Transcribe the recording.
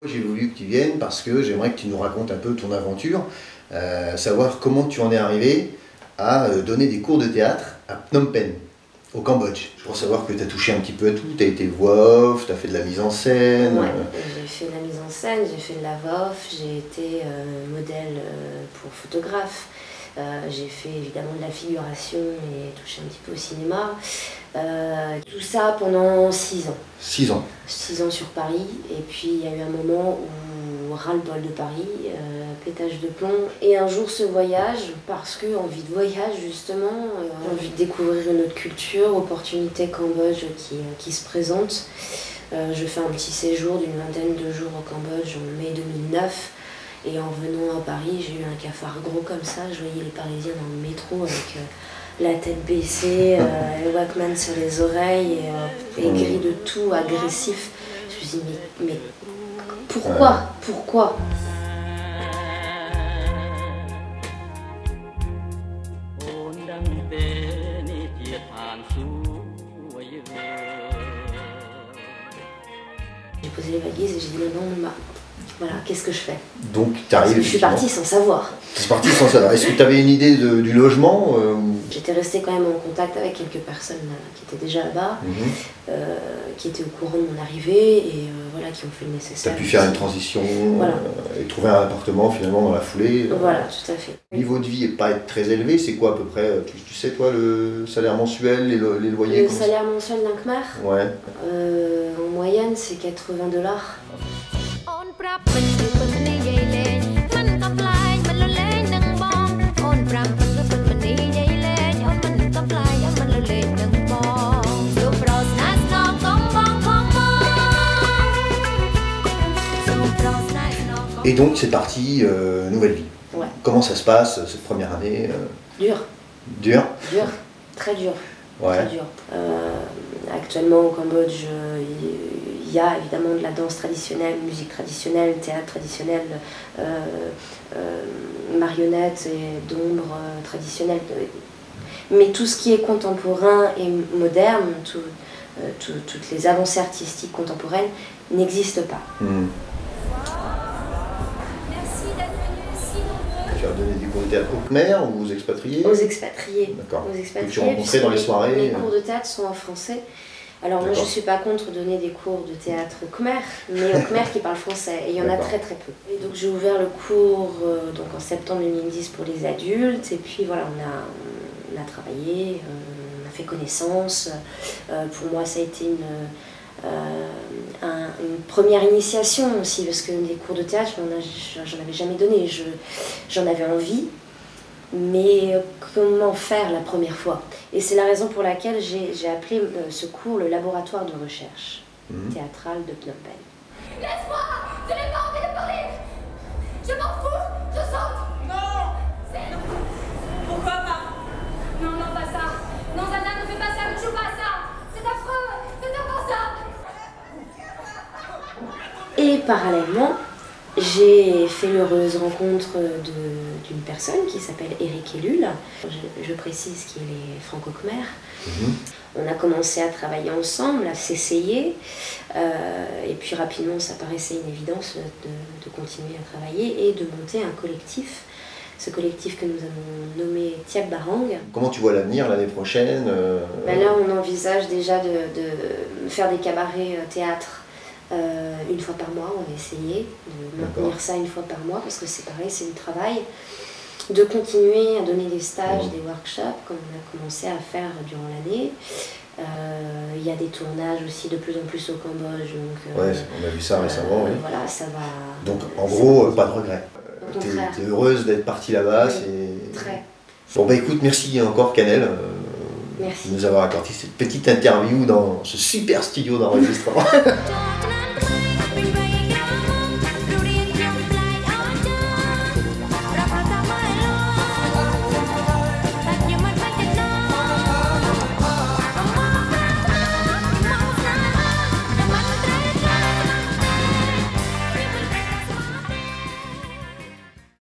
J'ai voulu que tu viennes parce que j'aimerais que tu nous racontes un peu ton aventure, savoir comment tu en es arrivé à donner des cours de théâtre à Phnom Penh, au Cambodge. Pour savoir que tu as touché un petit peu à tout, tu as été voix off, tu as fait de la mise en scène. Ouais, j'ai fait de la mise en scène, j'ai fait de la voix off, j'ai été modèle pour photographe. J'ai fait évidemment de la figuration et touché un petit peu au cinéma. Tout ça pendant 6 ans. 6 ans. 6 ans sur Paris. Et puis il y a eu un moment où ras-le-bol de Paris, pétage de plomb. Et un jour ce voyage, parce que envie de voyage justement, envie de découvrir une autre culture, opportunité Cambodge qui se présente. Je fais un petit séjour d'une vingtaine de jours au Cambodge en mai 2009. Et en venant à Paris, j'ai eu un cafard gros comme ça. Je voyais les Parisiens dans le métro avec la tête baissée, le Walkman sur les oreilles, et gris de tout, agressif. Je me suis dit, mais pourquoi Pourquoi J'ai posé les valises et j'ai dit, non, voilà, qu'est-ce que je fais? Donc tu arrives. Je suis partie sans savoir. Tu es partie sans savoir. Est-ce que tu avais une idée du logement J'étais restée quand même en contact avec quelques personnes qui étaient déjà là-bas, qui étaient au courant de mon arrivée et voilà, qui ont fait le Tu nécessaire. as pu faire une transition voilà. Et trouver un appartement finalement dans la foulée. Voilà, tout à fait. Le niveau de vie n'est pas très élevé, c'est quoi à peu près tu sais toi le salaire mensuel, les loyers? Le salaire mensuel d'un Khmer, ouais. En moyenne c'est $80. Et donc c'est parti, nouvelle vie. Ouais. Comment ça se passe cette première année Dur. Dur. Dur, très dur. Ouais. Très dur. Actuellement au Cambodge, il y a évidemment de la danse traditionnelle, musique traditionnelle, théâtre traditionnel, marionnettes et d'ombre traditionnelles. Mais tout ce qui est contemporain et moderne, toutes les avancées artistiques contemporaines n'existent pas. Tu as donné des cours de théâtre aux Khmer ou aux expatriés? Aux expatriés. D'accord. Aux expatriés. Que tu rencontrais dans les soirées? Les cours de théâtre sont en français. Alors moi je ne suis pas contre donner des cours de théâtre aux Khmer, mais aux Khmer qui parlent français, et il y en a très très peu. Et donc j'ai ouvert le cours donc en septembre 2010 pour les adultes, et puis voilà, on a travaillé, on a fait connaissance. Pour moi ça a été une première initiation aussi, parce que des cours de théâtre, j'en avais jamais donné, j'en avais envie, mais comment faire la première fois? Et c'est la raison pour laquelle j'ai appelé ce cours le laboratoire de recherche théâtrale de Phnom Penh. Laisse-moi! Je n'ai pas envie de parler! Je m'en fous! Je saute! Non! Pourquoi pas? Non, non, pas ça! Non, Zana, ne fais pas ça! Ne joue pas à ça! C'est affreux! C'est impensable! Et parallèlement, j'ai fait l'heureuse rencontre d'une personne qui s'appelle Eric Ellul. Je précise qu'il est franco-khmer. On a commencé à travailler ensemble, à s'essayer. Et puis rapidement, ça paraissait une évidence de continuer à travailler et de monter un collectif. Ce collectif que nous avons nommé Tiap Barang. Comment tu vois l'avenir l'année prochaine? Ben là, on envisage déjà de faire des cabarets théâtre. Une fois par mois, on va essayer de maintenir ça une fois par mois, parce que c'est pareil, c'est du travail. De continuer à donner des stages, des workshops, comme on a commencé à faire durant l'année. Il y a des tournages aussi de plus en plus au Cambodge. Donc, ouais, on a vu ça récemment, oui. Voilà, ça va. Donc en gros, pas de regret. Tu es heureuse d'être partie là-bas. Oui, très. Bon bah écoute, merci encore Canel. Merci. De nous avoir accordé cette petite interview dans ce super studio d'enregistrement.